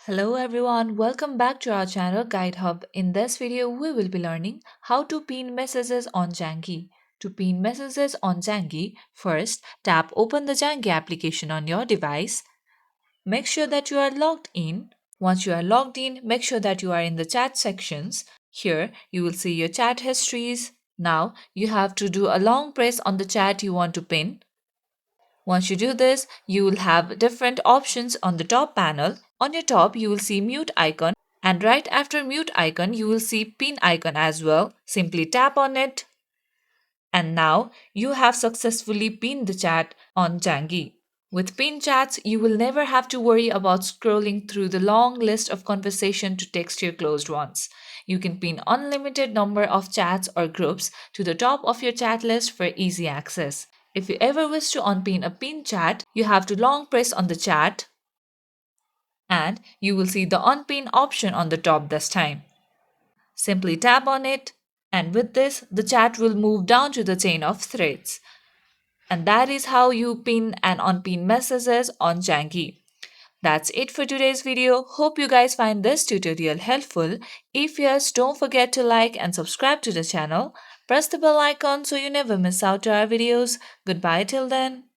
Hello everyone, welcome back to our channel Guide Hub. In this video, we will be learning how to pin messages on Zangi. To pin messages on Zangi, first tap open the Zangi application on your device. Make sure that you are logged in. Once you are logged in, make sure that you are in the chat sections. Here, you will see your chat histories. Now, you have to do a long press on the chat you want to pin. Once you do this, you will have different options on the top panel. On your top, you will see mute icon, and right after mute icon, you will see pin icon as well. Simply tap on it, and now you have successfully pinned the chat on Jangi. With pin chats, you will never have to worry about scrolling through the long list of conversation to text your closed ones. You can pin unlimited number of chats or groups to the top of your chat list for easy access. If you ever wish to unpin a pin chat, you have to long press on the chat and you will see the unpin option on the top this time. Simply tap on it, and with this, the chat will move down to the chain of threads. And that is how you pin and unpin messages on Jangi. That's it for today's video. Hope you guys find this tutorial helpful. If yes, don't forget to like and subscribe to the channel. Press the bell icon so you never miss out to our videos. Goodbye till then.